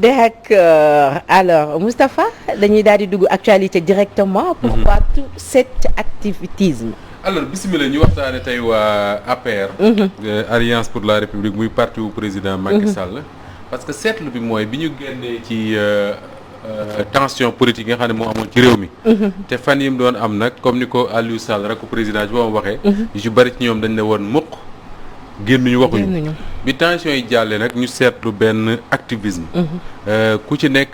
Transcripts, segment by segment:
D'accord alors Moustapha dañuy daal di dugg actualité directement. Pourquoi tout cet activisme. alors bisimilah ñu waxtaane tey waa APR. Alliance pour la République muy parti wu président Macky Sall. parce que seetlu bi mooy bi ñu génnee ci tension politique yi nga xam ne moo amoon ci réew mi. te fan yi mu doon am nag comme ni ko Aliou Sall rek ko président ci boobu waxee. yu ci bari ci ñoom dañ ne woon mukk génnuñu waxuñu. bi tension yi jàllee nag ñu seetlu benn activisme. ku ci nekk.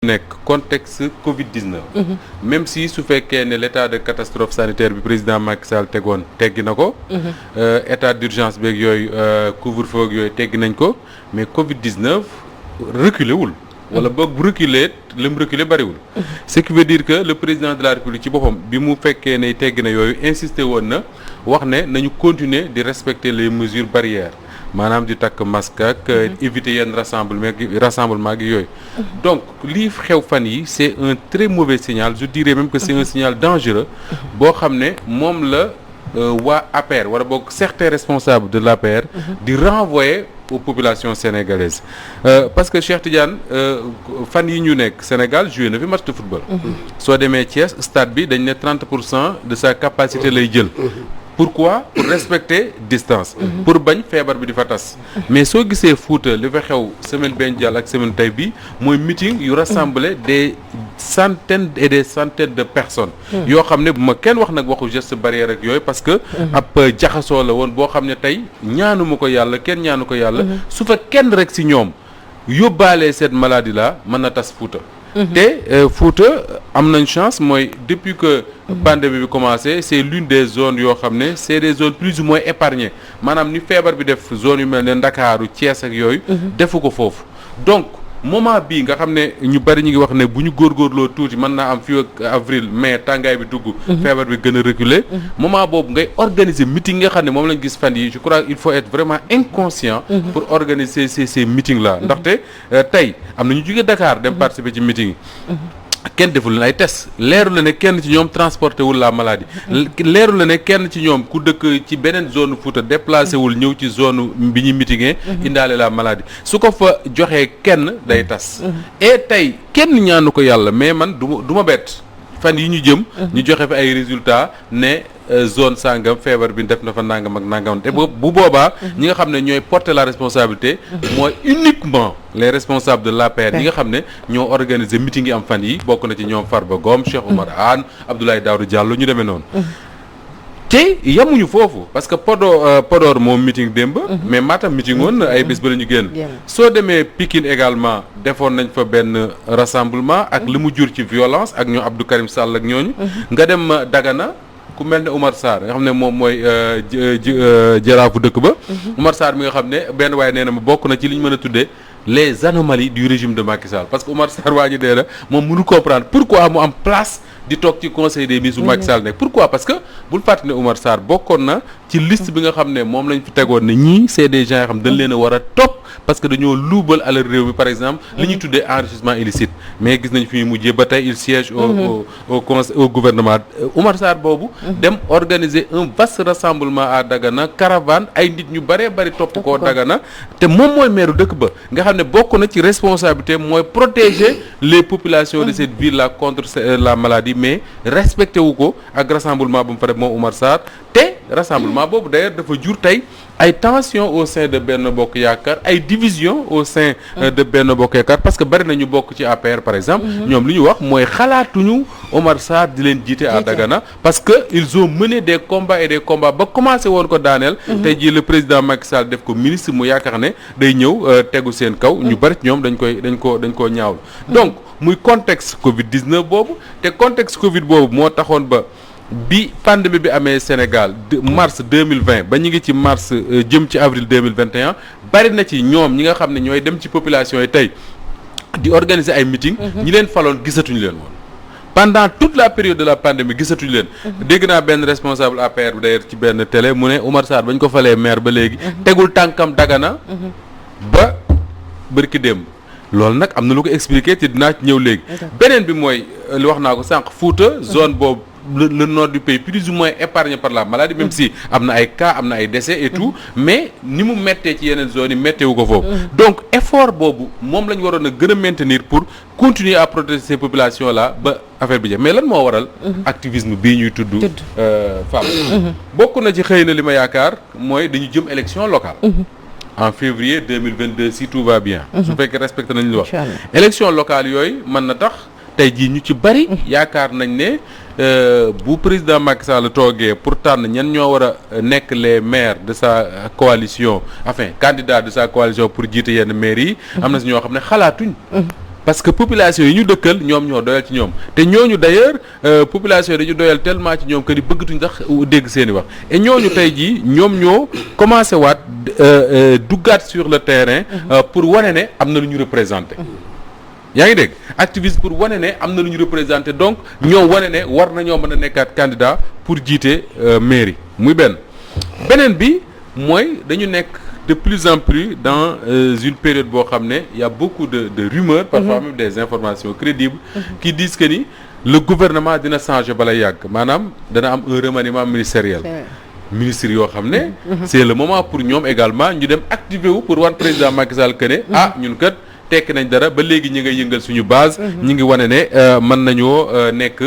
nekk contexte Covid-19. même si su fekkee ne l' état de catastrophe sanitaire bi président Macky Sall tegoon teggi na ko. état d'urgence beeg yooyu couvre-feu ak yooyu teggi nañ ko mais Covid-19 reculé wul. wala boog bu reculé li mu reculé bariwul. ce qui veut dire que le président de la République ci boppam bi mu fekkee ne teggi na yooyu insisté woon na wax ne nañu continuer di respecter les mesures barrières. maanaam di takk masque ak éviter yenn rassemblement gi yooyu donc lii xew fan yi c'est un très mauvais signal je dirais même que c'est un signal dangereux boo xam ne moom la waa APR wala boog certains responsables de l'APR di renvoyer aux populations sénégalaises parce que Cheikh Tidiane fan yi ñu nekk Sénégal joué na fi match de football soo demee Thiès stade bi dañ ne 30% de sa capacité lay jël pourquoi pour respecter distance pour bañ feebar bi di fa tas mais soo gisee Fouta li fa xew semaine benn jàll ak semaine tey bi mooy meeting yu rassembler des centaines et des centaines de personnes yoo xam ne bu ma kenn wax nag waxu geste barrière ak yooyu parce que ab jaxasoo la woon boo xam ne tey ñaanuma ko yàlla kenn ñaanu ko yàlla su fa kenn rek si ñoom yóbbaalee cette maladie là mën na tas Fouta te Fouta am nañ chance mooy depuis que pandémie bi commencé c'est l'une des zones yoo xam ne c'est des zones plus ou moins épargnées maanaam ni feebar bi def zone yu mel ne Ndakaaru Thiès ak yooyu defu ko foofu donc moment bii nga xam ne ñu bari ñu ngi wax ne bu ñu góorgóorloo tuuti mën naa am fii ak avril mai tàngaay bi dugg feebar bi gën a reculer moment boobu ngay organiser meeting nga xam ne moom lañ gis fan yi je crois il faut être vraiment inconscient pour organiser ces meetings là ndaxte tey am na ñu jóge Dakar dem participer ci meeting yi kenn deful leen ay test leeru la ne kenn ci ñoom transporté wul la maladie leeru la ne kenn ci ñoom ku dëkk ci beneen zone Fouta déplacé wul ñëw ci zone bi ñuy meetingee indaale la maladie su ko fa joxee kenn day tas et tey kenn ñaanu ko yàlla mais man du ma bett fan yi ñu jëm ñu joxe fi ay résultats ne zone sangam feebar bi def na fa nangam ak nangam te bu boobaa ñi nga xam ne ñooy porter la responsabilité mooy uniquement les responsables de l'APR ñi nga xam ne ñoo organiser meeting yi am fan yi bokk na ci ñoom Farba Ngom Cheikh Oumar Anne Abdoulaye Daouda Diallo ñu demee noonu te yamuñu foofu parce que Podor moom meeting démb mais Matam meeting woon ay bés ba la ñu génn soo demee Pikine également defoon nañ fa benn rassemblement ak li mu jur ci violence ak ñoo Abdou Karim Sall ak ñooñu nga dem Dagana ku mel ne Oumar Sarr nga xam ne moom mooy jaraafu dëkk ba Oumar Sarr mi nga xam ne benn waaye nee na ma bokk na ci li ñu mën a tuddee les anomalies du régime de Macky Sall parce que Oumar Sarr waa ji dee na moom mënu comprendre pourquoi mu am place di toog ci conseil des ministres bu Macky Sall nekk pourquoi parce que bul fàtte ne Oumar Sarr bokkoon na ci liste bi nga xam ne moom lañ fi tegoon ne ñii c'est des gens yoo xam dañ leen a war a topp parce que dañoo luubal alal réew mi par exemple li ñuy tuddee enrichissement illicite mais gis nañ fi mujjee ba tey il siège au gouvernement Oumar Sarr boobu dem organiser un vaste rassemblement à Dagana caravane ay nit ñu bëree bëri topp koo Dagana te moom mooy maire dëkk ba nga xam ne bokk na ci responsabilité mooy protéger les populations de cette ville là contre la maladie mais respecté wu ko ak rassemblement bu mu fa def moom Oumar Sarr te rassemblement boobu d'ailleurs dafa jur tey ay tension au sein de Benno Bokk Yaakaar ay division au sein de Benno Bokk Yaakaar parce que bari na ñu bokk ci APR par exemple ñoom li ñu wax mooy xalaatuñu Oumar Sarr di leen jiite à Dagana parce que ils ont mené des combats et des combats ba commencé woon ko daaneel tey jii le président Macky Sall def ko ministre mu yaakaar ne day ñëw tegu seen kaw ñu bari ci ñoom dañ koo ñaawlu donc muy contexte Covid-19 boobu te contexte Covid boobu moo taxoon ba bi pandémie bi amee Sénégal mars 2020 ba ñu ngi ci mars jëm ci avril 2021 bari na ci ñoom ñi nga xam ne ñooy dem ci population yi tey di organiser ay meeting ñi leen faloon gisatuñu leen woon pendant toute la période de la pandémie gisatuñu leen dégg naa benn responsable APR bi d'ailleurs ci benn télé mu ne Oumar Sarr bañ ko falee maire ba léegi tegul tànkam Dagana ba bërki démb loolu nag am na lu ko expliquer te dinaa ci ñëw léegi. beneen bi mooy li wax naa ko sànq Fouta zone boobu le nord du pays plus ou moins épargné par la maladie même si am na ay cas am na ay décès et tout mais ni mu méttee ci yeneen zones yi métteewu ko foofu. donc effort boobu moom la ñu waroon a gën a maintenir pour continuer à protéger ces populations là ba affaire bi jeex mais lan moo waral. activisme bii ñuy tudd. femme bokk na ci xëy na li ma yaakaar mooy dañu jëm élection locale. en février 2022 si tout va bien. su fekkee respecté nañ lu wax. élection locale yooyu mën na tax tey jii ñu ci bari. yaakaar nañ ne bu président Macky Sall toogee pour tànn ñan ñoo war a nekk les maires de sa coalition enfin candidat de sa coalition pour jiite yenn maires yi. am na si ñoo xam ne xalaatuñ. parce que population yi ñu dëkkal ñoom ñoo doyal ci ñoom te ñooñu d'ailleurs population yi dañu doyal tellement ci ñoom que ni bëggatuñ sax dégg seen i wax et ñooñu tey jii ñoom ñoo commencé waat duggaat sur le terrain pour wane ne am na lu ñu représenté. yaa ngi dégg activiste pour wane ne am na lu ñu représenté donc ñoo wane ne war nañoo mën a nekkaat candidat pour jiite mairie muy beneen bi mooy dañu nekk de plus en plus dans une période boo xam ne y a beaucoup de rumeurs parfois même des informations crédibles qui disent que ni le gouvernement dina changer bala yàgg maanaam dana am un remaniement ministériel ministre yoo xam ne c'est le moment pour ñoom également ñu dem activer wu pour wan président Macky Sall que ne ñun kat tekki nañ dara ba léegi ñi nga yëngal suñu base ñi ngi wane ne mën nañoo nekk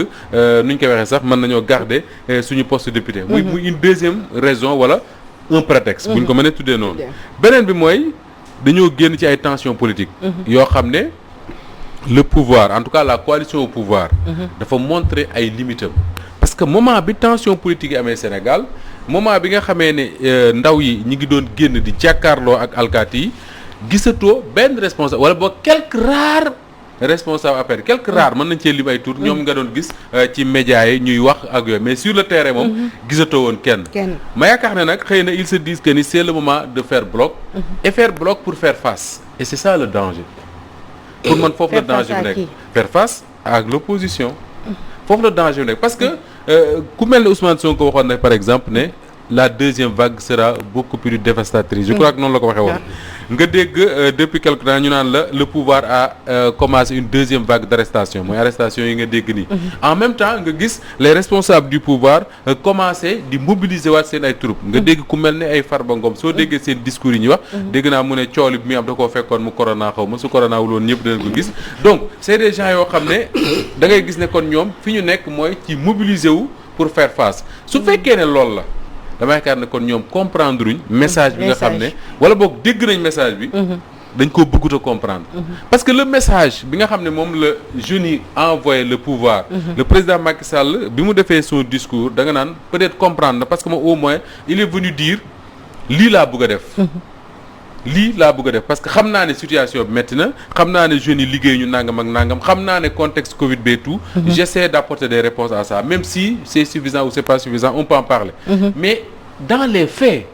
nuñ koy waxee sax mën nañoo garder suñu poste député muy une deuxième raison wala un prétexte bu ñu ko mënee tuddee noonu beneen bi mooy dañoo génn ci ay tensions politiques yoo xam ne le pouvoir en tout cas la coalition au pouvoir dafa montrer ay limites parce que moment bi tension politique yi amee Sénégal moment bi nga xamee ne ndaw yi ñi ngi doon génn di jàkkaarloo ak alkaati yi gisatoo benn responsable wala boo quelques rares responsables affaires quelques rares mën nañ cee lim ay tour ñoom nga doon gis ci médias yi ñuy wax ak yooyu mais sur le terrain moom gisatoo woon kenn ma yaakaar ne nag xëy na ils se disent que ni c'est le moment de faire bloc et faire bloc pour faire face et c'est ça le danger pour man foofu le danger bi nekk faire face ak l'opposition foofu le danger bi nekk parce que ku mel ne Ousmane Sonko waxoon na par exemple ne la deuxième vague sera beaucoup plus dévastatrice je crois que noonu la ko waxee woon nga dégg depuis quelque temps ñu naan la le pouvoir a commencé une deuxième vague d'arrestation mooy arrestation yi nga dégg nii en même temps nga gis les responsables du pouvoir commencé di mobiliser waat seen ay troupes nga dégg ku mel ne ay Farba Ngom soo déggee seen discours yi ñuy wax dégg naa mu ne cooli bi muy am da koo fekkoon mu corona xaw ma su corona wul woon ñëpp danañ ko gis donc c'est des gens yoo xam ne da ngay gis ne kon ñoom fi ñu nekk mooy ci mobiliser wu pour faire face su fekkee ne loolu la dama yaakaar ne kon ñoom comprendre uñ message bi nga xam ne wala boog dégg nañ message bi dañ koo bëggut a comprendre parce que le message bi nga xam ne moom la jeunes yi envoyé le pouvoir le président Macky Sall bi mu defee son discours da nga naan peut-être comprendre na parce que moom au moins il est venu dire lii laa bëgg a def lii laa bëgg a def parce que xam naa ne situation bi métti na xam naa ne jeunes yi liggéey ñu nangam ak nangam xam naa ne contexte Covid bi et tout j'essaie d'apporter des réponses à ça même si c'est suffisant ou c'est pas suffisant on peut en parler mais dans les faits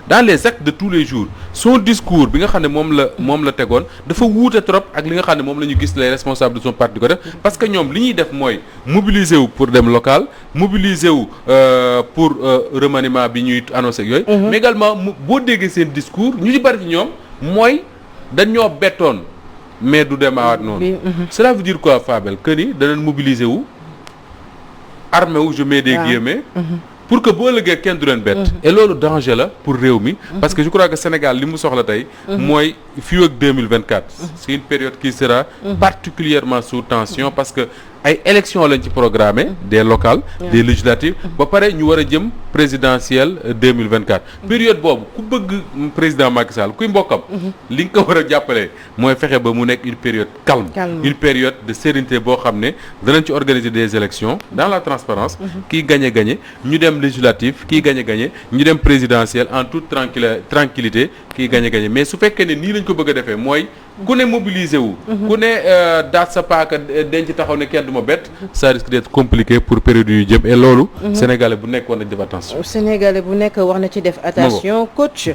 dans les actes de tous les jours son discours bi nga xam ne moom la tegoon dafa wuute trop ak li nga xam ne moom la ñu gis les responsables de son parti di ko def parce que ñoom li ñuy def mooy mobiliser wu pour dem local mobiliser wu pour remaniement bi ñuy annoncé ak yooyu mais également boo déggee seen discours ñu ci bari ci ñoom mooy dañ ñoo bettoon mais du demawaat noonu cela veut dire quoi Fabel que ni danañ mobiliser wu armé wu je mets des guillemets pour que boo ëllëgee kenn du leen bett et loolu danger la pour réew mi parce que je crois que Sénégal li mu soxla tey mooy fii ak 2024 c'est une période qui sera particulièrement sous tension parce que ay élections lañ ci programmé des locales des législatives ba pare ñu war a jëm présidentielle 2024 période boobu ku bëgg président Macky Sall kuy mbokkam li nga ko war a jàppalee mooy fexe ba mu nekk une période calme une période de sérénité boo xam ne danañ ci organiser des élections dans la transparence kii gagné ñu dem législative kii gagné ñu dem présidentielle en toute tranquillité kii gagné mais su fekkee ne nii lañ ko bëgg a defee mooy ku ne mobiliser wu ku ne daat sa paaka denc taxaw ne kenn du ma bett ça risque d'être compliqué pour période yu jëm et loolu sénégalais bu nekk war na def attention sénégalais bu nekk war na ci def attention coach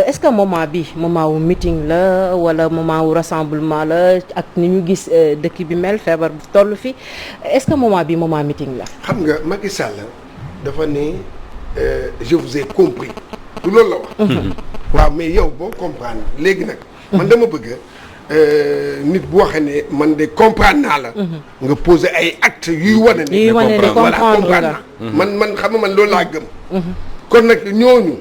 est-ce que moment bi moment wu meeting la wala moment wu rassemblement la ak ni ñu gis dëkk bi mel feebar bu toll fi est-ce que moment bi moment meeting la xam nga Macky Sall dafa ne je vous ai compris du loolu la wax waaw mais yow boo comprendre léegi nag man dama bëgg nit bu waxee ne man de comprendre naa la. nga poser ay actes yuy wane ne. yuy wane ne comprendre naa. man xam nga man loolu laa gëm. kon nag ñooñu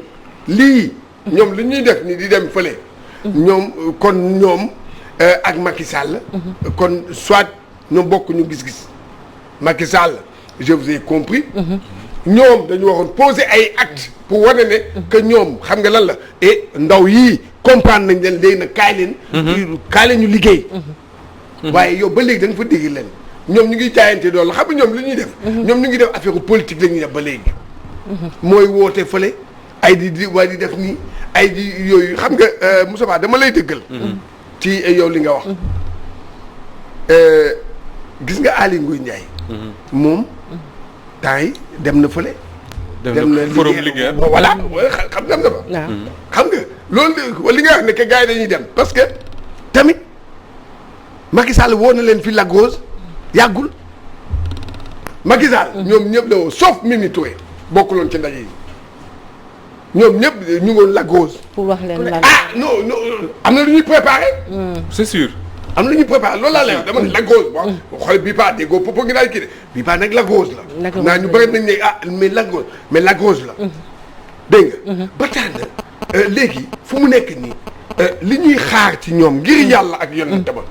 lii. ñoom li ñuy def ni di dem fële. ñoom ak Macky Sall. kon soit ñoom bokk ñu gis-gis. Macky Sall je vous ai compris. ñoom dañu waxoon poser ay actes pour wane ne. que ñoom xam nga lan la et ndaw yii comprendre nañ leen léegi nag kaay leen ñu liggéey. waaye yow ba léegi da nga fa dégg leen ñoom ñu ngi jaayante doole xam nga ñoom li ñuy def. ñoom ñu ngi def affaire politique la ñuy def ba léegi. mooy woote fële ay di waaye di def nii ay di yooyu xam nga Moussa Ba dama lay dëggal. ci yow li nga wax. gis nga Aly Ngouille Ndiaye. moom temps yi dem na fële. dem na forum liggéey voilà xam dem na ba. xam nga loolu li nga wax ne que gars yi dañuy dem parce que tamit Macky Sall woo na leen fi Lagos yàggul Macky Sall. ñoom ñëpp la woo sauf Mimi Touré bokkuloon ci ndaje yi ñoom ñëpp ñu ngoon Lagos. pour wax leen lan. non am na lu ñuy préparé. c'est sûr. am na lu ñuy préparé loolu laa lay wax dama ne Lagos bon xool bii pas déggoo popo ngi daal kii de bii pas nag Lagos la. naa ñu bëri nañ ne mais Lagos la. dégg nga. ba tax na léegi fu mu nekk nii li ñuy xaar ci ñoom ngir yàlla ak yonent ba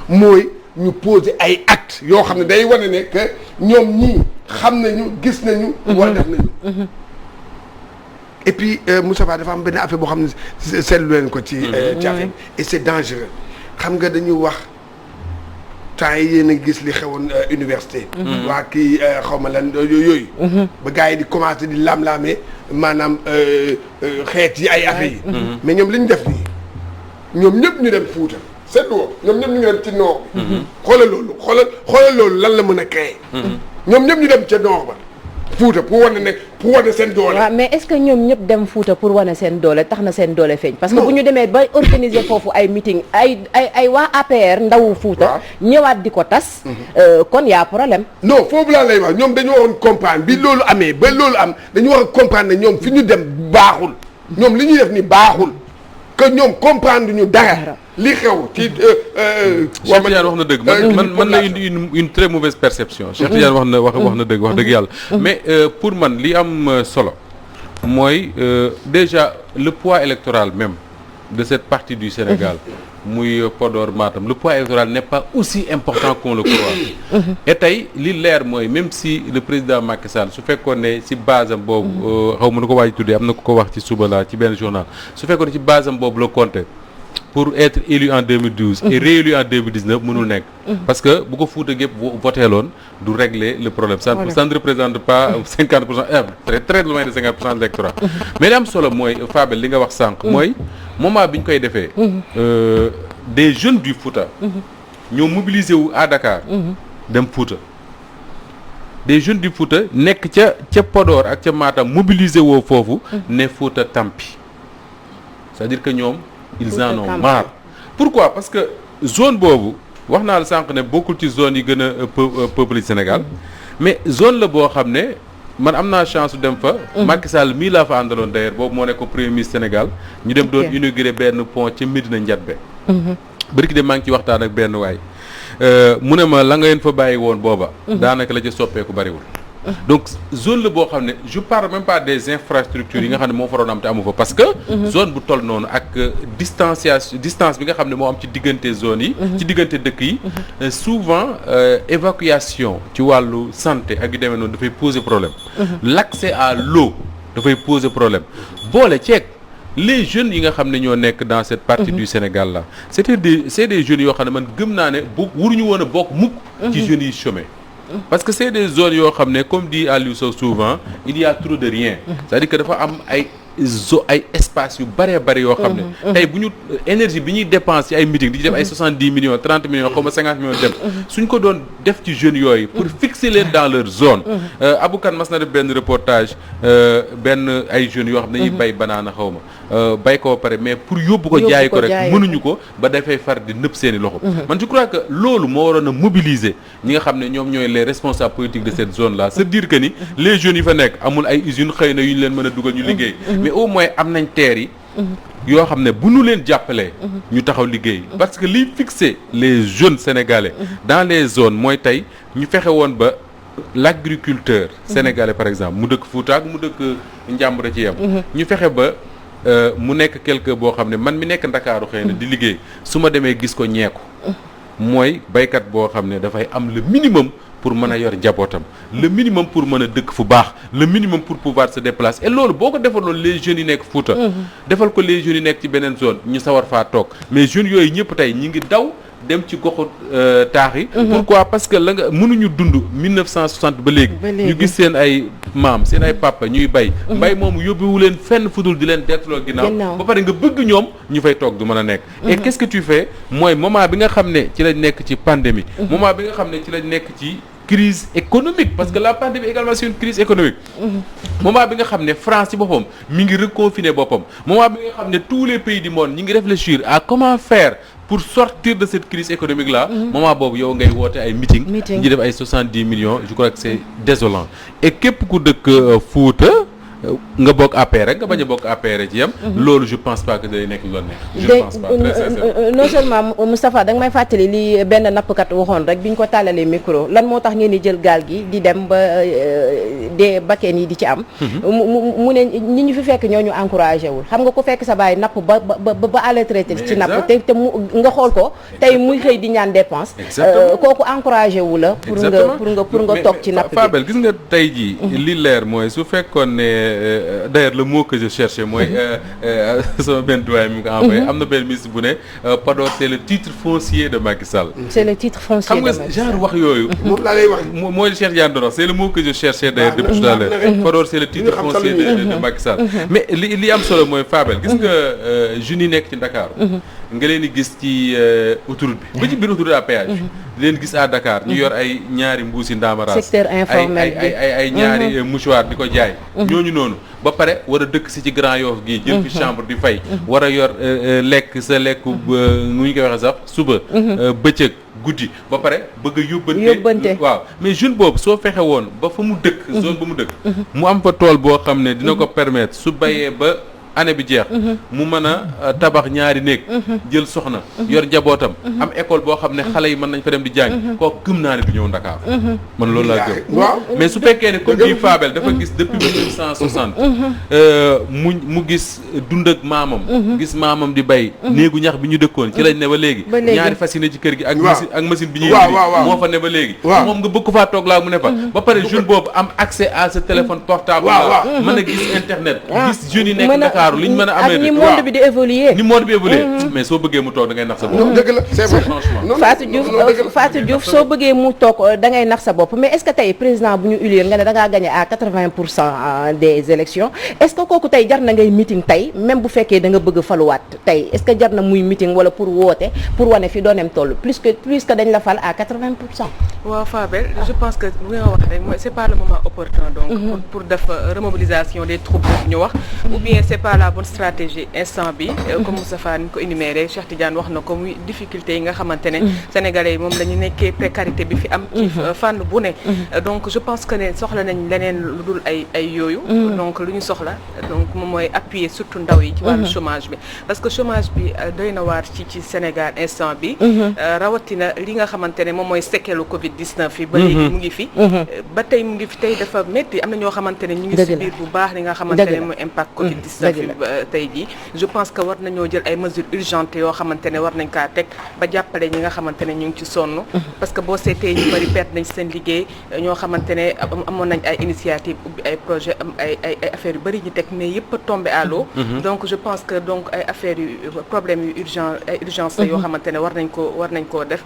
mooy ñu poser ay actes yoo xam ne day wane ne que ñoom ñii xam nañu gis nañu. wala def nañu. et puis Moussa Ba dafa am benn affaire boo xam ne seetlu leen ko ci. ci affaire et c'est dangereux. xam nga dañu wax temps yi yéen a gis li xewoon université. waa kii xaw ma lan yooyu. ba gars yi di commencé di lam-laamee maanaam xeet yi ay affaires yi. mais ñoom li ñu def nii ñoom ñëpp ñu dem Fuuta seetlu woo ñoom ñëpp ñu ngi dem ci nord bi. xoolal loolu lan la mën a créer. ñoom ñëpp ñu dem ca nord ba. Fuuta pour wane seen doole. waaw mais est-ce que ñoom ñëpp dem Fuuta pour wane seen doole tax na seen doole feeñ. parce que bu ñu demee ba organiser foofu ay meeting ay waa APR ndawu Fuuta. ñëwaat di ko tas. kon y a problème. non foofu laa lay wax ñoom dañu waroon comprendre bi loolu amee ba loolu am dañu war a comprendre ne ñoom fi ñu dem baaxul. ñoom li ñuy def ni baaxul. que ñoom comprendre ñu dara. li xew ci. Cheikh Tidiane wax na dëgg man la indi une très mauvaise perception. Cheikh Tidiane wax na dëgg wax dëgg yàlla. mais pour man li am solo mooy déjà le poids électoral même de cette partie du Sénégal muy Podor Matam le poids électoral n'est pas aussi important qu'on le croit. et tey li leer mooy même si le président Macky Sall su fekkoon ne si base am boobu xaw ma nu ko waaj tuddee am na ko wax ci suba la ci benn journal su fekkoon ne ci base am boobu la compté pour être élu en 2012 et réélu en 2019 mënul nekk parce que bu ko Fouta gépp voteeloon du régler le problème ça ne représente pas 50% très très loin de 50% de l'électorat mais li am solo mooy Fabel li nga wax sànq mooy moment bi ñu koy defee des jeunes du Fouta ñoo mobilisé wu à Dakar dem Fouta des jeunes du Fouta nekk ca Podor ak ca Matam mobilisé woo foofu ne Fouta tampi c'est-à-dire que ñoom ils en ont marre. Pourquoi? Parce que zone boobu wax naa la sànq ne bokkul ci zone yi gën a peuplé Sénégal mais zone la boo xam ne man am naa chance dem fa. Macky Sall mii laa fa àndaloon d'ailleurs boobu moo nekk premier ministre Sénégal. ñu dem doon inauguré benn pont ca Médina Ndiatbé. bërki de maa ngi ci waxtaan ak benn waay mu ne ma la nga leen fa bàyyi woon booba. daanaka la ca soppeeku bariwul. donc zone la boo xam ne je parle même pas des infrastructures yi nga xam ne moo faroon am te amu fa parce que zone bu toll noonu ak distance bi nga xam ne moo am ci diggante zone yi ci diggante dëkk yi souvent évacuation ci wàllu santé ak yu demee noonu dafay poser problème l'accès à l'eau dafay poser problème boole ceeg les jeunes yi nga xam ne ñoo nekk dans cette partie du Sénégal là c'est des jeunes yoo xam ne man gëm naa ne bu waruñu woon a bokk mukk ci jeunes yi chômés parce que c'est des zones yoo xam ne comme dit Aliou Sow souvent il y a trop de rien c'est-à-dire que dafa am ay espace yu bëree bëri yoo xam ne tey bu ñu énergie bi ñuy dépense ci ay meeting di ci def ay 70 millions 30 millions xaw ma 50 millions dem suñ ko doon def ci jeunes yooyu pour fixer leen dans leur zone Aboukan mas na def benn reportage benn ay jeunes yoo xam ne dañuy bay banaana xaw ma bay ko pare mais pour yóbbu ko jaay ko rek mënuñu ko ba dafay far di nëpp seeni loxo man je crois que loolu moo waroon a mobiliser ñi nga xam ne ñoom ñooy les responsables politiques de cette zone là c'est dire que ni les jeunes yi fa nekk amul ay usines xëy na yu ñu leen mën a dugal ñu liggéey mais au moins am nañ terre yi yoo xam ne bu ñu leen jàppalee ñu taxaw liggéey parce que liy fixer les jeunes sénégalais dans les zones mooy tey ñu fexe woon ba l'agriculteur sénégalais par exemple mu dëkk Fouta ak mu dëkk Njàmbur ci yem ñu fexe ba mu nekk quelque boo xam ne man mi nekk Ndakaaru xëy na di liggéey su ma demee gis ko ñeeku mooy baykat boo xam ne dafay am le minimum pour mën a yor njabootam le minimum pour mën a dëkk fu baax le minimum pour pouvoir se déplacer et loolu boo ko defaloon les jeunes yi nekk Fouta defal ko les jeunes yi nekk ci beneen zone ñu sawar faa toog mais jeunes yooyu ñëpp tey ñi ngi daw dem ci goxu taax yi pourquoi parce que la nga mënuñu dund 1960 ba léegi ñu gis seen ay maam seen ay papa ñuy bay mbay moomu yóbbuwu leen fenn fudul di leen deetloo ginnaaw ba pare nga bëgg ñoom ñu fay toog du mën a nekk et qu'est-ce que tu fais mooy moment bi nga xam ne ci lañ nekk ci pandémie moment bi nga xam ne ci lañ nekk ci crise économique parce que la pandémie également c'est une crise économique moment bi nga xam ne France ci boppam mi ngi reconfiner boppam moment bi nga xam ne tous les pays du monde ñi ngi réfléchir à comment faire pour sortir de cette crise économique là moment boobu yow ngay woote ay meeting ñi def ay 70 millions je crois que c'est désolant et képp ku dëkk Fouta nga bokk APR rek nga bañ a bokk APR ci yam loolu je pense pas que day nekk lu neex je pense pas très sincèrement non seulement Moustapha da nga may fàttali li benn nappkat waxoon rek bi ñu ko tàllalee micro lan moo tax ngeen di jël gaal gi di dem ba dee bakkeen yi di ci am mu ne ñi ñu fi fekk ñoo ñu encouragé wul xam nga ko fekk sa baay napp ba à la traité ci napp te mu nga xool ko tey muy xëy di ñaan dépense kooku encouragé wu la pour nga toog ci napp bi Fabel gis nga tey jii li leer mooy su fekkoon ne d'ailleurs le mot que je cherchais mooy sama benn doyen mi ngi ko envoyé am na benn ministre bu ne Podor c'est le titre foncier de Macky Sall. C'est le titre foncier de Macky Sall. xam nga genre wax yooyu. moom laa lay wax. mooy Cheikh Diagne doon wax c'est le mot que je cherchais d'ailleurs depuis tout à l'heure. Podor c'est le titre foncier de Macky Sall. mais li am solo mooy Fabel gis nga jeunes yi nekk ci Dakar. nga leen di gis ci autoroute bi ba ci biir autoroute à péage di leen gis à Dakar ñu yor ay ñaari mbuusi ndaamaraas secteur informel bi ay ñaari mouchoir di ko jaay ñooñu noonu ba pare war a dëkk si ci Grand Yoff gii jël fi chambre di fay war a yor lekk sa lekk nu ñu koy waxee sax suba bëccëg guddi ba pare bëgg a yóbbante waaw mais jeune boobu soo fexe woon ba fa mu dëkk zone ba mu dëkk mu am fa tool boo xam ne dina ko permettre su bayee ba année bi jeex mu mën a tabax ñaari néeg jël soxna yor njabootam am école boo xam ne xale yi mën nañ fa dem di jàng kooku gëm naa ne du ñëw Ndakaar man loolu laa gëm mais su fekkee ne comme bii Fabel dafa gis depuis 1960 mu gis dund ak maamam gis maamam di bay néegu ñax bi ñu dëkkoon ci lañ ne ba léegi ñaari fas yi ne ci kër gi ak machine bi ñuy moo fa ne ba léegi moom nga bëgg faa toog laa mu ne fa ba pare jeune boobu am accès à ce téléphone portable là mën a gis internet gis jeunes yi nekk Dakar liñ mën a amee ni monde bi di évoluer mais soo bëggee mu toog da ngay nax sa bopp dëgg la c'est vrai franchement Fatou Diouf soo bëggee mu toog da ngay nax sa bopp mais est-ce que tey président bu ñu élire nga ne da ngaa gagné à 80% des élections est-ce que kooku tey jar na ngay meeting tey même bu fekkee da nga bëgg faluwaat tey est-ce que jar na muy meeting wala pour woote pour wane fi dooneem toll plus que dañ la fal à 80%. waaw Fabel je pense que bu nga wax rek mooy c'est pas le moment opportun donc pour def remobilisation des troupes ñu wax ou bien c'est pas la bonne stratégie instant bi comme Moustapha ni ko énuméré Cheikh Tidiane wax na ko muy difficulté yi nga xamante ne sénégalais yi moom la ñu nekkee précarité bi fi am ci fànn bu ne donc je pense que ne soxla nañ leneen lu dul ay yooyu donc lu ñu soxla donc moom mooy appuyer surtout ndaw yi ci wàllu chômage bi parce que chômage bi doy na waar ci Sénégal instant bi rawatina li nga xamante ne moom mooy séquelu Covid-19 fi ba léegi mu ngi fi ba tey mu ngi fi tey dafa métti am na ñoo xamante ne ñu ngi subir bu baax li nga xamante ne mooy impact Covid-19 tey jii je pense que war nañoo jël ay mesures urgentes yoo xamante ne war nañ kaa teg ba jàppale ñi nga xamante ne ñu ngi ci sonn parce que boo seetee ñu bari perte nañ seen liggéey ñoo xamante ne amoon nañ ay initiative ubbi ay projet am ay affaires yu bari ñu teg mais yëpp a tombé à l'eau donc je pense que donc ay affaires yu problèmes yu urgence la yoo xamante ne war nañ koo def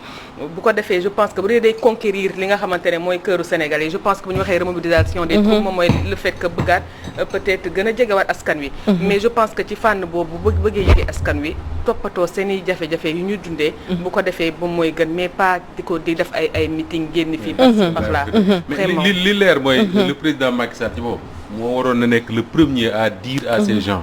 bu ko defee je pense que bu dee day conquérir li nga xamante ne mooy këru Sénégalais je pense que bu ñu waxee remobilisation des troupes moom mooy le fait que bëggaat peut-être gën a jegewaat askan wi mais je pense que ci fànn boobu bëggee yëge askan wi toppatoo seen i jafe-jafe yu ñuy dundee bu ko defee moom mooy gën mais pas di def ay meeting génn fii bax laa vraiment li leer mooy le président Macky Sall ci boobu moo waroon na nekk le premier à dire à ces gens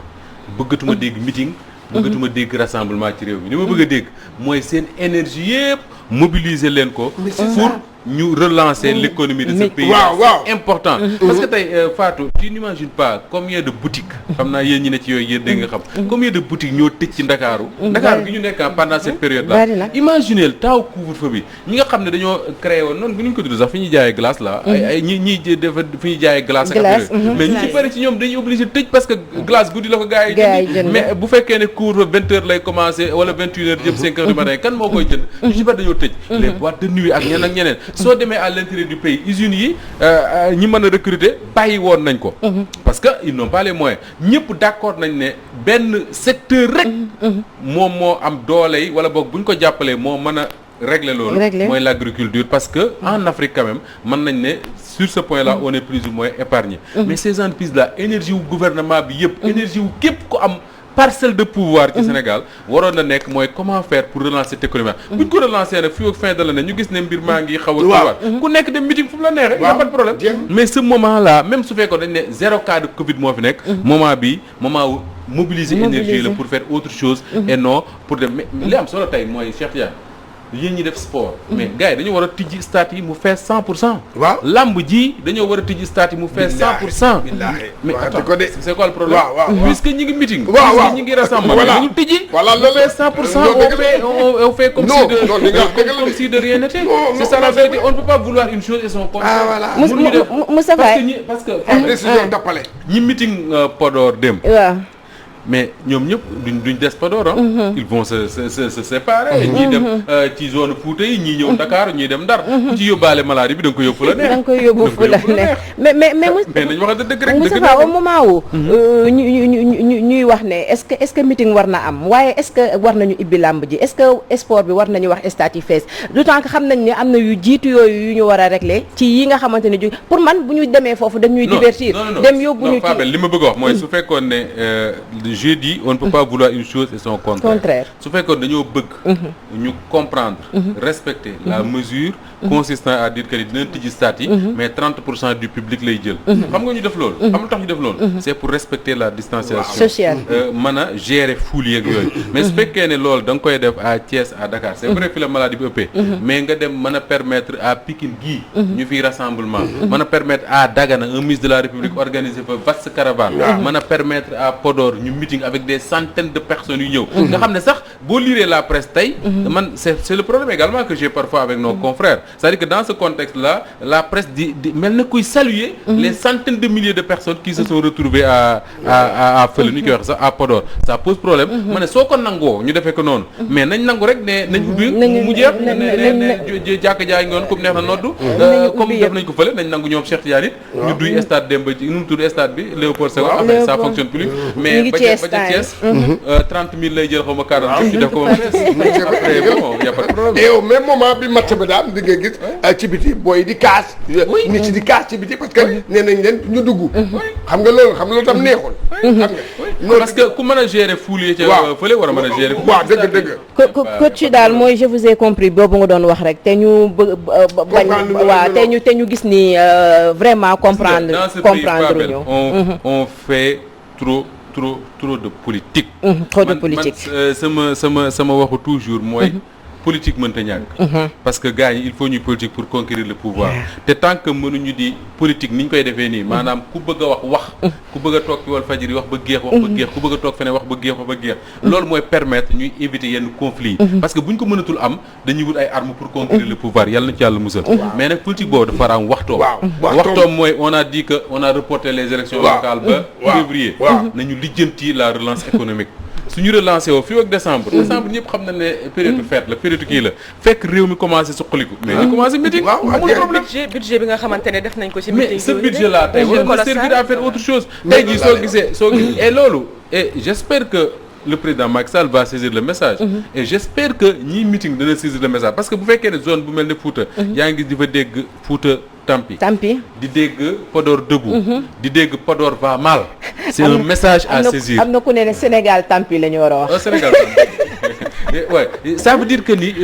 bëggatuma dégg meeting bëggatuma dégg rassemblement ci réew mi li ma bëgg a dégg mooy seen énergie yëpp mobiliser leen ko pour ñu relancer l'économie de ce pays. waaw c'est important. parce que tey Fatou tu n'imagines pas combien de boutiques. xam naa yéen ñi ne ci yooyu yéen dégg nga xam. combien de boutiques ñoo tëj ci Ndakaaru. Ndakaaru gi ñu nekk pendant cette période là. imaginez taw couvre-feu bi ñi nga xam ne dañoo créé woon noonu bu ñu ko tudd sax fi ñuy jaayee glace là. ay ñi def fi ñuy jaayee glace ak affaire mais ñu ci bëri ci ñoom dañuy obligé tëj parce que glace guddi la ko gars yi jënd mais bu fekkee ne couvre-feu 20h lay commencé wala 21h jëm 5h du matin kan moo koy jënd ñu ci bëri dañoo tëj les boîtes de nuit ak ñeneen ak ñeneen soo demee à l'intérieur du pays usines yi ñi mën a recruter bàyyi woon nañ ko parce que ils n'ont pas les moyens ñëpp d'accord nañ ne benn secteur rek moom moo am doole yi wala boog bu ñu ko jàppalee moo mën a régler loolu mooy l'agriculture parce que en Afrique quand même mën nañ ne sur ce point là on est plus ou moins épargné mais ces entreprises là énergie wu gouvernement bi yëpp énergie wu képp ku am parcelle de pouvoir ci Sénégal waroon na nekk mooy comment faire pour relancer cette économie bu ñu ko relancer nag fii ak fin de l'année ñu gis ne mbir maa ngi xaw a pouvoir ku nekk dem meeting fu mu la neexee y a pas de problème mais ce moment là même su fekkoon dañ ne 0 cas de Covid moo fi nekk moment bi moment wu mobiliser énergie la pour faire autre chose et non pour dem mais li am solo tey mooy Cheikh Tidiane yéen ñi def sport mais gars yi dañoo war a tijji stade yi mu fees 100%. waaw lamb ji dañoo war a tijji stade yi mu fees 100%. mais attends c'est quoi le problème. puisque ñi ngi meeting. puisque ñi ngi rassemblement. voilà ñu tijji. voilà loolu la 100% on fait comme si de rien n'était. c'est ça la vérité on ne peut pas vouloir une chose et son contraire. Moussa Faye parce que décision d'appelé ñi meeting Podor dem. mais ñoom ñëpp duñ des Podor ils vont se séparer ñii dem ci zone Fouta yi ñii ñëw Dakar ñii dem Ndar ku ci yóbbaale maladie bi da nga ko yóbbu fu la neex da nga koy yóbbu fu la neex mais nañu waxante dëgg rek Moustapha au moment où ñuy wax ne est-ce que meeting war na am waaye est-ce que war nañu ibbi làmb ji est-ce que sport bi war nañu wax stade yi fees d'autant que xam nañ ne am na yu jiitu yooyu yu ñu war a régler ci yi nga xamante ne pour man bu ñu demee foofu dañuy divertir dem yóbbu ñu ci li ma bëgg a wax mooy su fekkoon ne je dis on ne peut pas vouloir une chose et son contraire su fekkoon dañoo bëgg ñu comprendre respecter la mesure consistant à dire que ni dinañ tijji stade yi mais 30% du public lay jël xam nga ñu def loolu xam lu tax ñu def loolu c'est pour respecter la distanciation sociale mën a gérer foule yeeg yooyu mais su fekkee ne loolu da nga koy def à Thiès à Dakar c'est vrai fi la maladie bi ëppee mais nga dem mën a permettre à Pikine gii ñu fiy rassemblement mën a permettre à Dagana un ministre de la République organiser fa vaste caravane mën a permettre à Podor ñu meeting avec des centaines de personnes yu ñëw nga xam ne sax boo liree la presse tey man c'est le problème également que j'ai parfois avec nos confrères c'est-à-dire que dans ce contexte-là la presse di mel na kuy saluer les centaines de milliers de personnes qui se sont retrouvées à fële ni koy wax sax à Podor ça pose problème ma ne soo ko nangoo ñu defee ko noonu mais nañ nangu rek ne nañ ubbi mu jeex ne jàkk jaay ngoon comme neex na noddu comme def nañ ko fële nañ nangu ñoom Cheikh Tidiane it ñu duy stade Demba ji nu mu tudd stade bi Léopold Senghor après ça fonctionne plus mais ba ca Thiès 30 000 lay jël xaw ma 40 ñu def ko moom après bon y a pas de problème et au même moment bi match ba daam di nga gis ci biti booy di kaas nit di kaas ci biti parce que nee nañ leen ñu dugg xam nga loolu tam neexul xam nga parce que ku mën a gérer foule yi ca fële war a mën a gérer waaw dëgg coach daal mooy je vous ai compris boobu nga doon wax rek te ñu bañ te ñu gis ni vraiment comprendre ñu on fait trop de politique. Trop de politique. sama waxu toujours mooy. politique mënta ñàkk. parce que gars yi il faut ñuy politique pour conquérir le pouvoir. te tant que mënuñu di politique ni ñu koy defee nii maanaam ku bëgg a wax ku bëgg a toog ci Walfadjri wax ba géex ku bëgg a toog feneen wax ba géex loolu mooy permettre ñuy éviter yenn conflits yi. parce que buñ ko mënatul am dañuy wut ay armes pour conquérir le pouvoir yàlla na ci yàlla musal. mais nag politique boobu dafa war a am waxtoom. waxtoom mooy on a dit que on a reporté les élections locales ba février. nañu lijjanti la relance économique. suñu relancé woo fii ak décembre ñëpp xam na ne période fête la période kii la fekk réew mi commencé suqaliku mais ñu commencé meeting amul problème budget bi nga xamante ne def nañ ko ci meeting mais ce budget là tey war na servir à faire autre chose tey jii soo gisee et loolu et j'espère que le président Macky Sall va saisir le message et j'espère que ñii meeting dana saisir le message parce que bu fekkee ne zone bu mel ne Fouta yaa ngi di fa dégg Fouta Tampi di dégg Podor debout di dégg Podor va mal c'est un message à saisir am na ku ne Sénégal Tampi la ñu war a wax Sénégal Tampi ouais ça veut dire que ni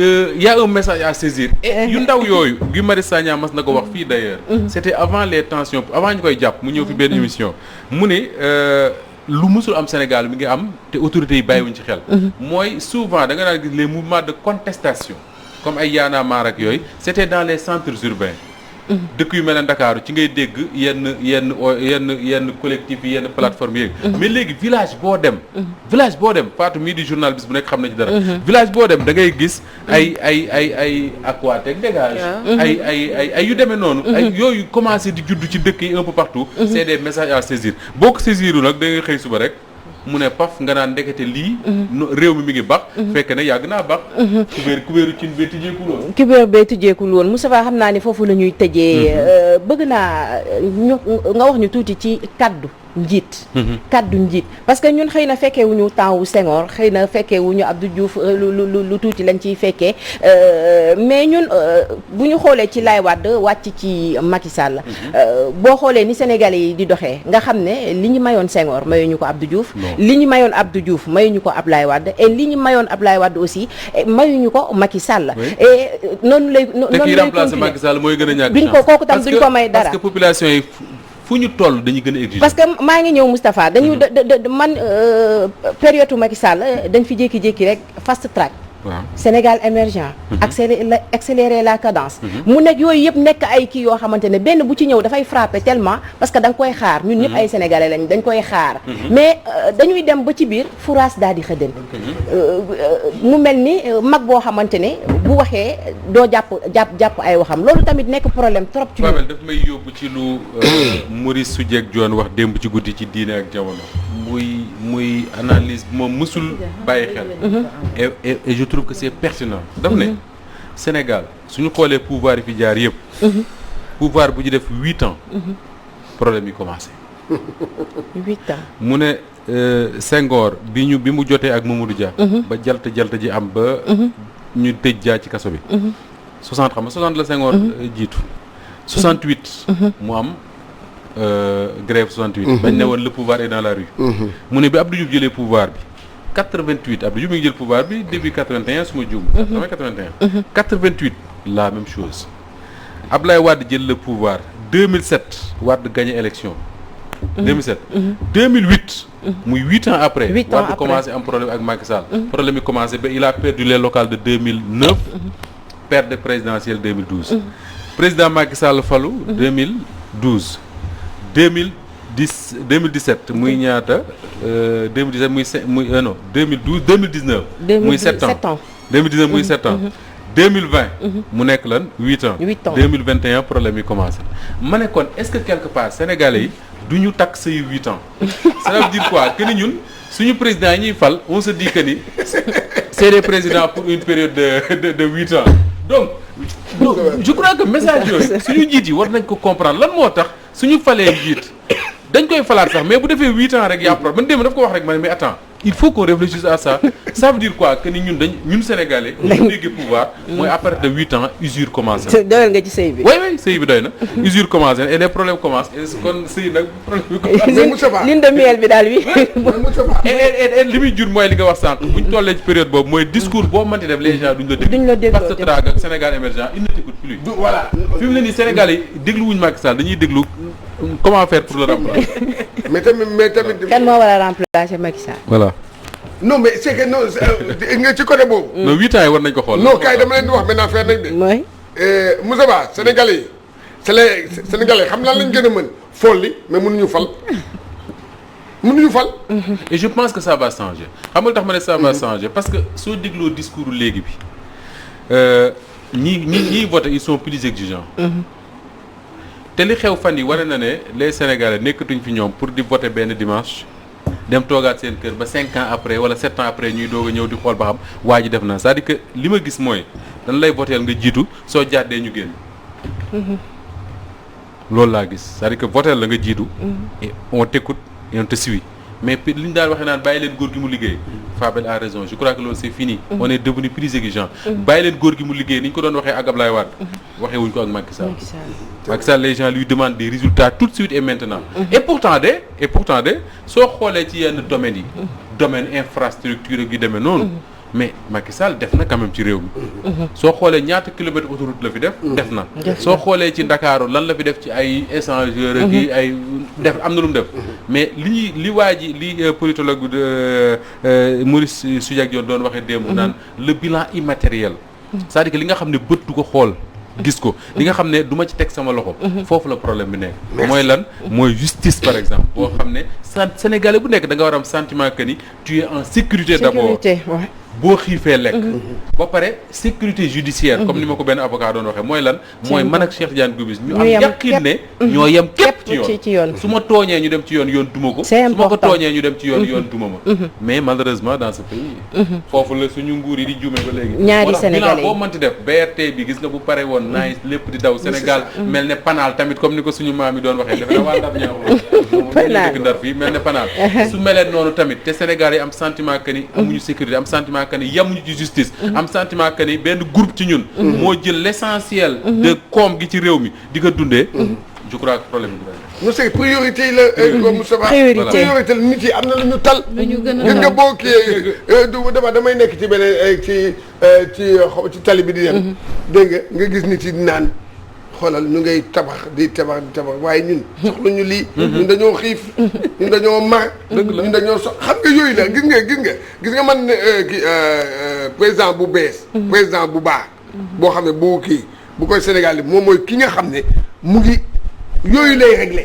y a un message à saisir et yu ndaw yooyu Guy Marius Sagna mas na ko wax fii d'ailleurs c'était avant les tensions avant ñu koy jàpp mu ñëw fi benn émission mu ne lu musul am Sénégal mi ngi am te autorités yi bàyyiwuñ ci xel mooy souvent da nga daan gis les mouvements de contestation comme ay Y'en a marre ak yooyu c'était dans les centres urbains. dëkk yu mel ne Ndakaaru ci ngay dégg yenn collectif yi yenn plateforme yi mais léegi village boo dem Fatou mii di journaliste bu nekk xam na ci dara village boo dem da ngay gis ay Aquatec dégage ay yu demee noonu ay yooyu commencé di judd ci dëkk yi un peu partout c'est des messages à saisir boo ko saisiru nag da ngay xëy suba rek mu ne paf nga naan ndekete lii réew mi ngi bax fekk ne yàgg naa bax kubéeru cin bee tijjeekul woon kubéer bee tijjeekul woon Moustapha xam naa ne foofu la ñuy tëjee bëgg naa nga wax ñu tuuti ci kaddu njiit parce que ñun xëy na fekkee wuñu temps wu Senghor xëy na fekkee wuñu Abdou Diouf lu tuuti lañ ciy fekkee mais ñun bu ñu xoolee ci Laye Wade wàcc ci Macky Sall boo xoolee ni Sénégalais yi di doxee nga xam ne li ñu mayoon Senghor mayuñu ko Abdou Diouf li ñu mayoon Abdou Diouf mayuñu ko Ablaye Wade et li ñu mayoon Ablaye Wade aussi mayuñu ko Macky Sall et noonu lay te kii remplacer Macky Sall mooy gën a ñàkk duñ ko kooku tam duñ ko may dara parce que population yi fu ñu toll dañuy gën a exiger parce que maa ngi ñëw Moustapha dañu man période Macky Sall dañ fi jékki-jékki rek fast track Sénégal émergent accélérer la cadence mu nekk yooyu yëpp nekk ay kii yoo xamante ne benn bu ci ñëw dafay frapper tellement parce que da nga koy xaar ñun ñëpp ay sénégalais lañ dañ koy xaar mais dañuy dem ba ci biir furaas daal di xëddën mu mel ni mag boo xamante ne bu waxee doo jàpp ay waxam loolu tamit nekk problème trop ci Babel daf may yóbbu ci lu Maurice Soudieck Dione wax démb ci guddi ci diine ak jamono muy analyse moom mësul bàyyi xel et je trouve que c'est pertinent daf ne Sénégal suñu xoolee pouvoir yi fi jaar yëpp pouvoir bu ñu def 8 ans problème yi commencé 8 ans mu ne Senghor bi mu jotee ak Mamadou Dia ba jalta ji am ba ñu tëj Dia ci kaso bi 60 xam nga 60 la Senghor jiitu 68 mu am grève 68 bañ ne woon le pouvoir est dans la rue mu ne bi Abdou Diouf jëlee pouvoir bi 88 Abdou Diouf mi ngi jël pouvoir bi début 81 su ma juum 81 88 la même chose Ablaye Wade jël le pouvoir 2007 Wade gagné élection 2007 2008 muy 8 ans après Wade commencé am problème ak Macky Sall problème yi commencé ba il a perdu les locales de 2009 perte présidentielle 2012 président Macky Sall falu 2012 2017 muy ñaata 2017 muy non 2012 2019 muy 7 ans 2019 muy 7 ans 2020 mu nekk lan 8 ans 2021 problème yi commencé ma ne kon est-ce que quelque part sénégalais yi du ñu takk say 8 ans ça veut dire quoi que ni ñun suñu président yi ñuy fal on se dit que ni c'est des présidents pour une période de 8 ans donc je crois que message yooyu suñu njiit yi war nañ ko comprendre lan moo tax suñu falee njiit dañ koy falaat sax mais bu defee 8 ans rek y'a problème man démb daf ko wax rek ma ne mais attends il faut qu'on réfléchisse à ça ça veut dire quoi que ni ñun sénégalais ñu déggee pouvoir mooy à partir de 8 ans usure commencé doyal nga ci sëy bi oui sëy bi doy na usure commencé et les problèmes commencent et kon sëy nag problème bi lune de miel bi daal bi et li muy jur mooy li nga wax sànq buñ tollee ci période boobu mooy discours boo mënti def les gens duñ la dégg parce que traag ak Sénégal émergent il ne t'écoute plus voilà fi mu ne nii sénégalais yi déglu wuñu Macky Sall dañuy déglu comment faire pour le remplacer mais tamit kan moo war a remplacer Macky Sall voilà non mais c'est que non nga ci côté boobu non 8 ans yi war nañ ko xool non kay dama leen di wax maintenant faire nañ de mooy Moussa Ba sénégalais yi sénégalais xam naa lañ gën a mën folli mais mënuñu fal et je pense que ça va changer xam nga tax ma ne ça va changer parce que soo dégloo discours léegi bi ñiy voté ils sont plus exigeants te li xew fan yi wane na ne les sénégalais nekkatuñ fi ñoom pour di voter benn dimanche dem toogaat seen kër ba 5 ans après wala 7 ans après ñuy doog a ñëw di xool ba xam waa ji def na c'est-à-dire que li ma gis mooy dañ lay voteel nga jiitu soo jàddee ñu génn loolu laa gis c'est-à-dire que voteel la nga jiitu et on t'écoute et on te suit mais li ñu daan waxee naan bàyyi leen góor gi mu liggéey Fabel a raison je crois que loolu c'est fini on est devenu plus exigeant bàyyi leen góor gi mu liggéey ni ñu ko doon waxee ak Ablaye Wade waxee wuñ ko ak Macky Sall Macky Sall les gens lui demandent des résultats tout de suite et maintenant et pourtant de soo xoolee ci yenn domaines yi domaine infrastructure yu demee noonu mais Macky Sall def na quand même ci réew mi soo xoolee ñaata kilomètres autoroute la fi def na soo xoolee ci Ndakaaru lan la fi def ci ay échangeurs ak ay def am na lu mu def mais li waa ji li politologue de Maurice Soudieck Dione doon waxee démb naan le bilan immatériel c'est-à-dire que li nga xam ne bët du ko xool gis ko li nga xam ne du ma ci teg sama loxo foofu la problème bi nekk mooy lan mooy justice par exemple boo xam ne Sénégalais bu nekk da nga war am sentiment que ni tu es en sécurité d'abord boo xiifee lekk ba pare sécurité judiciaire comme ni ma ko benn avocat doon waxee mooy lan mooy man ak Cheikh Tidiane Gomis ñu am yaqin ne ñoo yem képp ci yoon su ma tooñee ñu dem ci yoon duma ko su ma ko tooñee ñu dem ci yoon duma ma mais malheureusement dans ce pays foofu la suñu nguur yi di juume ba léegi ñaari Sénégalais boo mënti def BRT bi gis nga bu pare woon naay lépp di daw Sénégal mel ne panaal tamit comme ni ko suñu maam yi doon waxee defe na waa Ndar ñaaxlo dëkk Ndar fii mel ne panaal su meleen noonu tamit te Sénégal yi am sentiment que ni amuñu sécurité am sentiment que ni yemuñu ci justice am sentiment que ni benn groupe ci ñun moo jël l'essentiel de koom gi ci réew mi di ko dundee je crois que problème bi non c'est priorité yi la Moussa priorité la nit yi am na lu ñu tal gis nga boo kii damay nekk ci beneen ci tali bi di dem dégg nga gis nit yi naan xoolal ñu ngay tabax di tabax waaye ñun soxla ñu lii ñun dañoo xiif ñun dañoo mar ñun dañoo xam nga yooyu la gis nga man kii président bu bees président bu baax boo xam ne boo kii bu koy Sénégal yi moom mooy ki nga xam ne mu ngi yooyu lay réglé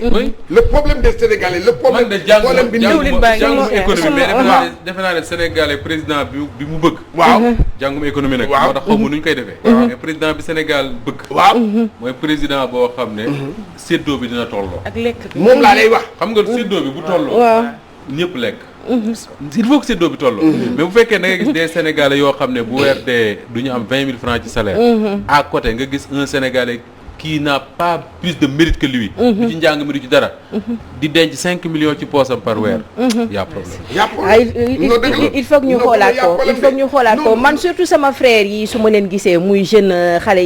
le problème des Sénégalais le problème bi jàngum économie mais defe naa ne Sénégalais président bi mu bëgg jàngum économie nag moo tax xaw ma nu ñu koy defee mais président bi Sénégal bëgg mooy président boo xam ne séddoo bi dina tolloo ak lekk moom laa lay wax xam nga séddoo bi bu tolloo ñëpp lekk il faut que séddoo bi tolloo mais bu fekkee da nga gis des Sénégalais yoo xam ne bu weer dee du ñu am 20 000 francs ci salaire à côté nga gis un Sénégalais qui n'a pas plus de mérite que lui du ci njàng mi du ci dara di denc 5 millions ci poosam par weer y a problème il faut que ñu xoolaat ko man surtout sama frère yi su ma leen gisee muy jeune xale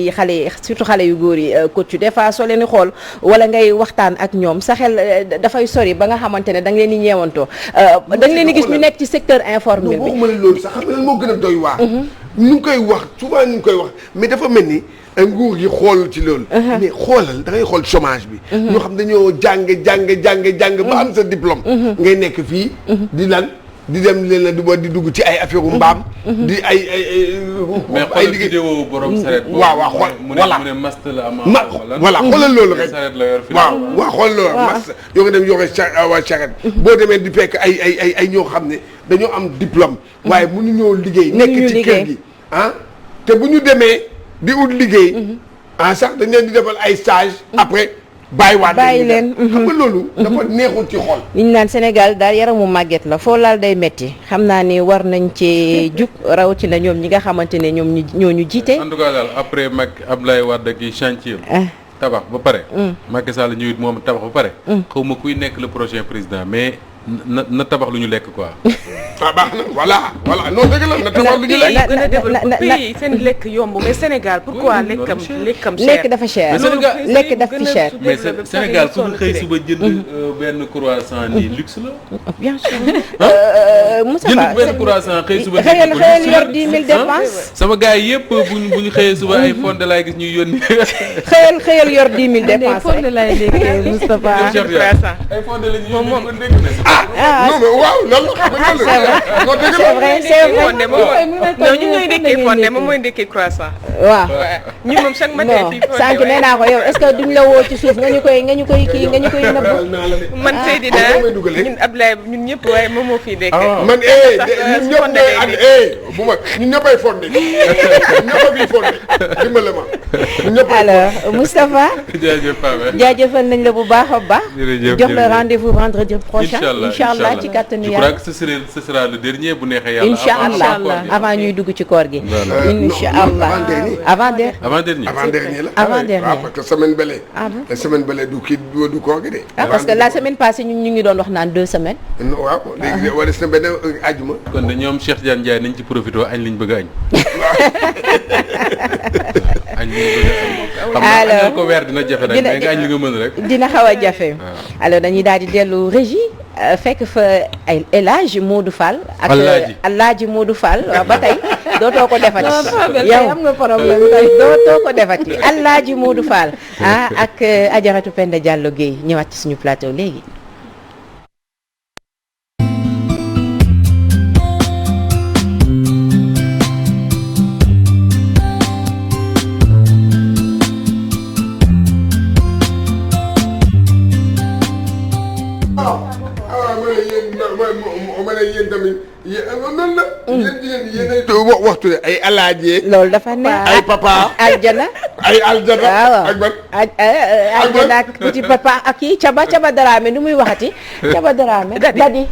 surtout xale yu góor yi coach des fois soo leen di xool wala ngay waxtaan ak ñoom sa xel dafay sori ba nga xamante ne da nga leen di ñeewantoo da nga leen di gis ñu nekk ci secteur informel bi waxuma loolu sax xam nga lan moo gën a doy waar ñu ngi koy wax souvent ñu ngi koy wax mais dafa mel ni nguur gi xool ci loolu mais xoolal da ngay xool chômage bi ñoo xam dañoo jàng ba am sa diplôme ngay nekk fii di dem leen la di dugg ci ay affaire u mbaam di ay liggéey vidéo borom saret waaw xool mu ne mast la am voilà xoolal loolu rek saret la yor waaw xool loolu mast yoo nga dem yore waa saret boo demee di fekk ay ñoo xam ne dañoo am diplôme waaye mënuñoo liggéey nekk ci kër gi te bu ñu demee di ut liggéey sax dañ leen di defal ay stage après bàyyi leen xam nga loolu dafa neexul ci xol li ñu naan Sénégal daal yaramu màgget la foo laal day metti xam naa ni war nañ ci jug rawatina ñoom ñi nga xamante ne ñoo ñu jiite en tout cas daal après Abdoulaye Wade ki chantier tabax ba pare Macky Sall ñëwit moom tabax ba pare xaw ma kuy nekk le prochain président mais na tabax lu ñu lekk quoi baax na voilà non dëgg la na tabax lu ñu lekk gën a développé pays seen lekk yomb mais Sénégal pourquoi lekkam cher lekk dafa cher lekk dafa fi cher mais Sénégal ku xëy suba jënd benn croissant nii luxe la bien sûr Moussa jënd benn croissant xëy suba xëyal yor 10 000 dépenses sama gars yi yëpp buñu xëyee suba ay fonde laay gis ñuy yónni xëyal yor 10 000 dépenses fonde laay léegi Moustapha ay fonde la ñuy yónni ko dégg non mais waaw loolu c'est vrai non ñun ñooy ndekkee fonde moom mooy ndekkee croissant waaw ñun moom chaque matin fii sànq nee naa ko yow est-ce que duñ la woo ci suuf nga ñu koy nëbb man Seydina ñun Ablaye ñun ñëpp waaye moom moo fii dekk man ñun ñëpp ñooy ànd bu ma ñun ñëppay fonde ñëpp a fii fonde dimbale ma ñëpp alors Moustapha jaajëfal nañ la bu baax a baax jox la rendez-vous vendredi prochain Inch'Allah ci kàttanu Yàlla. Je crois que ce sera le dernier bu neexee Yàlla. Inch'Allah avant ñuy dugg ci koor gi. Inch'Allah avant dernier la. parce que semaine bële. la semaine bële du koor gi de. parce que la semaine passée ñu ngi doon wax naan 2 semaines. waaw léegi wala des na benn àjjuma. kon de ñoom Cheikh Tidiane Ndiaye nañ ci profité añ liñ bëgg a añ. añ liñ bëgg a añ. alors ko weer dina jafe nag mais nga añ li nga mën rek. dina xaw a jafe. alors dañuy daal di dellu régie fekk fa ay El Hadj Modou Fall. ak Alaaji Modou Fall waaw ba tey dootoo ko defati. yow am nga problème tey dootoo ko defati Alaaji Modou Fall ak Ajaratu Penda Diallo Guèye ñëwaat ci suñu plateau léegi. tuddee ay alaaje. loolu dafa neex ay papa. aljana. ay aljana. waaw ak ban. aljana ak petit papa ak kii caba daraame nu muy waxati. caba daraame dadi.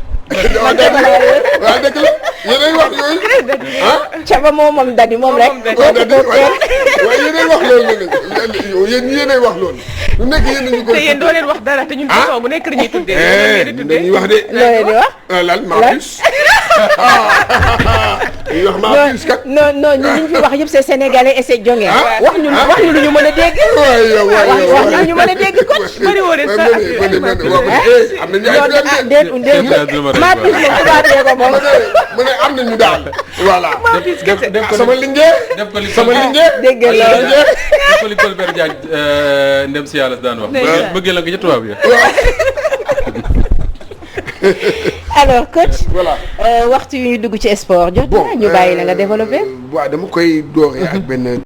waaw dëgg la yéenay wax yooyu. caba moom dadi moom rek. waaw dadi waaye yéenay wax loolu yéenay wax loolu. lu nekk yéen ñu ko. te yéen doo leen wax dara te ñun façon bu nekk dañuy tuddee. dañuy wax de. loo leen di wax. lan maa plus. ñuy wax maa plus kat. non ñu fi wax yëpp c'est sénégalais et c'est jonge. wax ñu lu ñu mën a dégg. wax ñu lu ñu mën a dégg coach. bëri woo leen sax am nañu ay maa plus moom tubaabee ko moom. mu ne am nañu daal. voilà. def ko sama liggéey. def ko li sama liggéey. dégg nga loolu. def ko li Colbert Diagne ndem si yàlla daan wax. bëggee la ko ca tubaab ya. alors coach. voilà waxtu yu ñu dugg ci sport jot na ñu bàyyi la nga développé. waaw dama koy dooree ak benn.